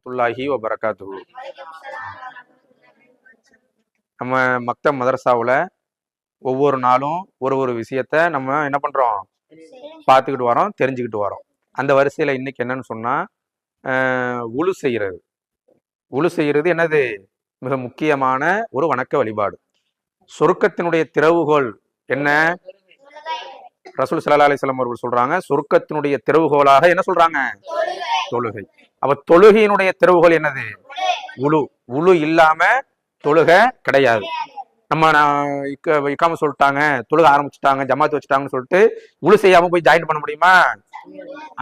வரஹ்மத்துல்லாஹி வபரகாத்துஹு. நம்ம மக்தப் மதரசாவில் ஒவ்வொரு நாளும் ஒரு ஒரு விஷயத்த நம்ம என்ன பண்றோம், பார்த்துக்கிட்டு வரோம், தெரிஞ்சுக்கிட்டு வரோம். அந்த வரிசையில இன்னைக்கு என்னன்னு சொன்னா, உழு செய்யறது. உழு செய்யறது என்னது, மிக முக்கியமான ஒரு வணக்க வழிபாடு. சொர்க்கத்தினுடைய திறவுகோல் என்ன? ரசூல் ஸல்லல்லாஹு அலைஹி வஸல்லம் அவர்கள் சொல்றாங்க, சொர்க்கத்தினுடைய திறவுகோலாக என்ன சொல்றாங்க? தொழுகை. அப்ப தொழுகையினுடைய திறவுகோல் என்னது? உழு. உழு இல்லாம தொழுகை கிடையாது. நம்ம இக்காம சொல்லிட்டாங்க, தொழுகை ஆரம்பிச்சுட்டாங்க, ஜமாத்து வச்சுட்டாங்கன்னு சொல்லிட்டு உழு செய்யாம போய் ஜாயின் பண்ண முடியுமா?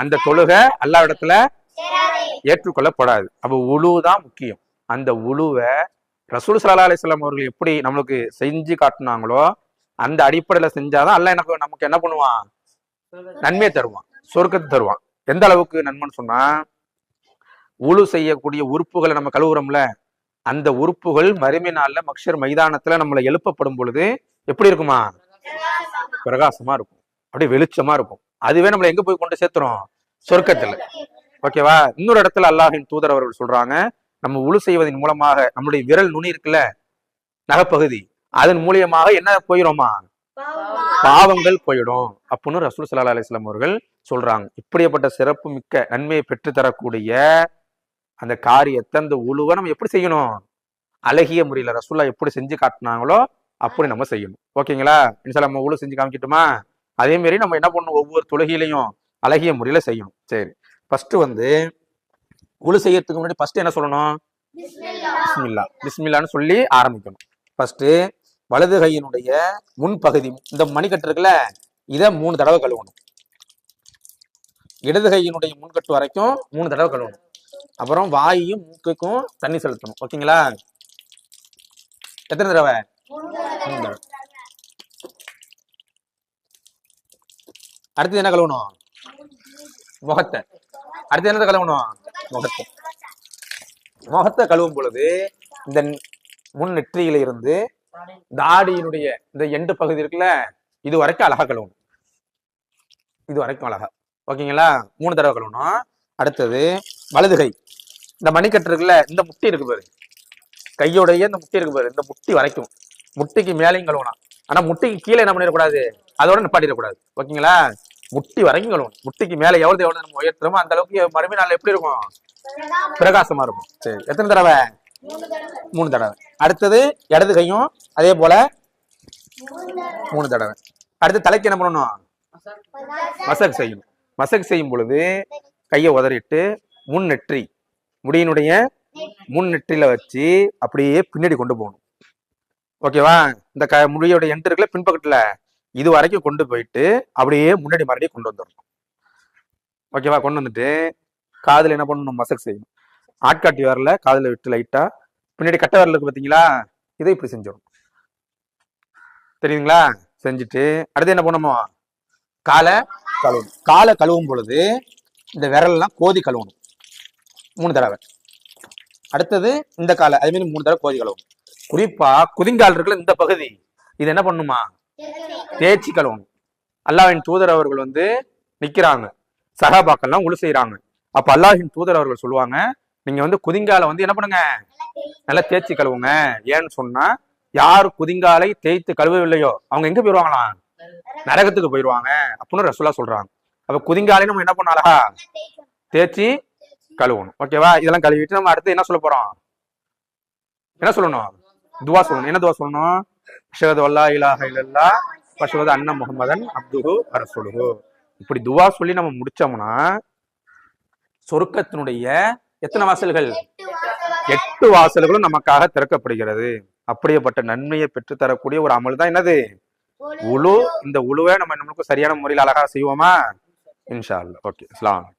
அந்த தொழுகை அல்லாஹ் இடத்துல ஏற்றுக்கொள்ளப்படாது. அப்ப உழு தான் முக்கியம். அந்த உழுவை ரசூல் ஸல்லல்லாஹு அலைஹி வஸல்லம் அவர்கள் எப்படி நம்மளுக்கு செஞ்சு காட்டினாங்களோ அந்த அடிப்படையில செஞ்சாதான் அல்லாஹ் நமக்கு என்ன பண்ணுவான்? நன்மையை தருவான், சொர்க்கத்தை தருவான். எந்த அளவுக்கு நன்மைன்னு சொன்னா, உழு செய்யக்கூடிய உறுப்புகளை நம்ம கழுவுறோம்ல, அந்த உறுப்புகள் மறுமை நாள்ல மக்ஷர் மைதானத்துல நம்மளை எழுப்பப்படும் பொழுது எப்படி இருக்குமா? பிரகாசமா இருக்கும், அப்படியே வெளிச்சமா இருக்கும். அதுவே நம்மளை எங்க போய் கொண்டு சேர்த்துறோம்? சொர்க்கத்துல. ஓகேவா? இன்னொரு இடத்துல அல்லாஹ்வின் தூதர் அவர்கள் சொல்றாங்க, நம்ம உழு செய்வதன் மூலமாக நம்மளுடைய விரல் நுனி இருக்குல்ல, நகப்பகுதி, அதன் மூலியமாக என்ன போயிடுமா? பாவங்கள் போயிடும் அப்படின்னு ரசூல் ஸல்லல்லாஹு அலைஹி வஸல்லம் அவர்கள் சொல்றாங்க. இப்படிப்பட்ட சிறப்பு மிக்க நன்மையை பெற்று தரக்கூடிய அந்த காரியத்தை, அந்த உழுவை நம்ம எப்படி செய்யணும்? அழகிய முறையில ரசூலுல்லாஹ் எப்படி செஞ்சு காட்டினாங்களோ அப்படி நம்ம செய்யணும். ஓகேங்களா? இன்ஷால்லா நம்ம உழு செஞ்சு காமிக்கட்டுமா? அதே மாதிரி நம்ம என்ன பண்ணணும், ஒவ்வொரு தொழுகையிலையும் அழகிய முறையில செய்யணும். சரி, ஃபர்ஸ்ட் உழு செய்யறதுக்கு முன்னாடி ஃபர்ஸ்ட் என்ன சொல்லணும்? பிஸ்மில்லா. பிஸ்மில்லான்னு சொல்லி ஆரம்பிக்கணும். ஃபர்ஸ்ட் வலது கையினுடைய முன்பகுதி, இந்த மணிக்கட்டு இருக்குல்ல, இதை 3 தடவை கழுவணும். இடது கையினுடைய முன்கட்டு வரைக்கும் 3 தடவை கழுவணும். அப்புறம் வாயையும் மூக்குக்கும் தண்ணி செலுத்தணும். ஓகேங்களா? எத்தனை தடவை? 3 தடவை. அடுத்தது என்ன கழுவணும்? முகத்தை. அடுத்து என்னதை கழுவணும்? முகத்தை. முகத்தை கழுவும் பொழுது இந்த முன் நெற்றியில இருந்து தாடியினுடைய இந்த எண்டு பகுதி இருக்குல்ல, இது வரைக்கும் அழகா கழுவணும். இது வரைக்கும் அழகா. ஓகேங்களா? 3 தடவை கழுவணும். அடுத்தது வலது கை, இந்த மணிக்கட்டு இருக்குல்ல, இந்த முட்டி இருக்கு பாரு, கையோடைய இந்த முட்டி இருக்கு பாரு, இந்த முட்டி வரைக்கும், முட்டிக்கு மேலையும் கழுவணும். ஆனா முட்டிக்கு கீழே என்ன பண்ணிடக்கூடாது, அதோட நிப்பாட்டிடக்கூடாது. ஓகேங்களா? முட்டி வரைக்கும் கழுவணும். முட்டிக்கு மேல எவ்வளவு நம்ம உயர்த்துறோமோ அந்த அளவுக்கு மறுமை நாள் எப்படி இருக்கும்? பிரகாசமா இருக்கும். சரி, எத்தனை தடவை? 3 தடவை. அடுத்தது இடது கையும் அதே போல 3 தடவை. அடுத்து தலைக்கு என்ன பண்ணணும்? மசக் செய்யணும். மசக் செய்யும் பொழுது கையை உதறிட்டு முன் நெற்றி, முடியினுடைய முன் நெற்றியில வச்சு அப்படியே பின்னாடி கொண்டு போகணும். ஓகேவா? இந்த முடியோட எண்டு இருக்குல்ல, பின்பக்கத்துல, இது வரைக்கும் கொண்டு போயிட்டு அப்படியே முன்னாடி மறுபடியும் கொண்டு வந்துடணும். ஓகேவா? கொண்டு வந்துட்டு காதுல என்ன பண்ணணும்? மசக் செய்யணும். ஆட்காட்டி வரல காதுல விட்டு லைட்டா பின்னாடி கட்ட வரல இருக்கு பாத்தீங்களா, இதை இப்படி செஞ்சிடும். தெரியுங்களா? செஞ்சுட்டு அடுத்து என்ன பண்ணுமோ, காலை கழுவணும். காலை கழுவும் பொழுது இந்த விரல்லாம் கோதி கழுவணும் 3 தடவை. அடுத்தது இந்த காலை அதே மாதிரி 3 தடவை கோதி கழுவணும். குறிப்பா குதிங்கால் இருக்குல்ல, இந்த பகுதி, இது என்ன பண்ணுமா? தேய்ச்சி கழுவணும். அல்லாஹ்வின் தூதர் அவர்கள் நிக்கிறாங்க, சஹாபாக்கள்லாம் உழு செய்யறாங்க. அப்ப அல்லாஹ்வின் தூதர் அவர்கள் சொல்லுவாங்க, நீங்க குதிங்கால என்ன பண்ணுங்க, நல்லா தேய்ச்சி கழுவுங்க. ஏன்னு சொன்னா, யாரு குதிங்காலை தேய்த்து கழுவவில்லையோ அவங்க எங்க போயிருவாங்களாம்? நரகத்துக்கு போயிருவாங்க அப்படின்னு ரசூலுல்லாஹ் சொல்றாங்க. அப்ப குதிங்காலை நம்ம என்ன பண்ணணும்? அழகா தேய்ச்சி கழுவணும். ஓகேவா? இதெல்லாம் கழுவிட்டு நம்ம அடுத்து என்ன சொல்ல போறோம்? என்ன சொல்லணும்? துவா சொல்லணும். என்ன துவா சொல்லணும்? அஷ்ஹது அல்லா இலாஹ இல்லல்லாஹ் வ அஷ்ஹது அன்ன முஹம்மதன் அப்துஹு வ ரசூலுஹு. இப்படி துவா சொல்லி நம்ம முடிச்சோம்னா சொர்க்கத்தினுடைய எத்தனை வாசல்கள்? 8 வாசல்களும் நமக்காக திறக்கப்படுகிறது. அப்படியேப்பட்ட நன்மையை பெற்று தரக்கூடிய ஒரு அமல் தான் என்னது? உழு. இந்த உழுவை நம்மளுக்கு சரியான முறையில் அழகா செய்வோமா? இன்ஷா அல்லாஹ். ஓகே, அஸ்ஸலாமு அலைக்கும்.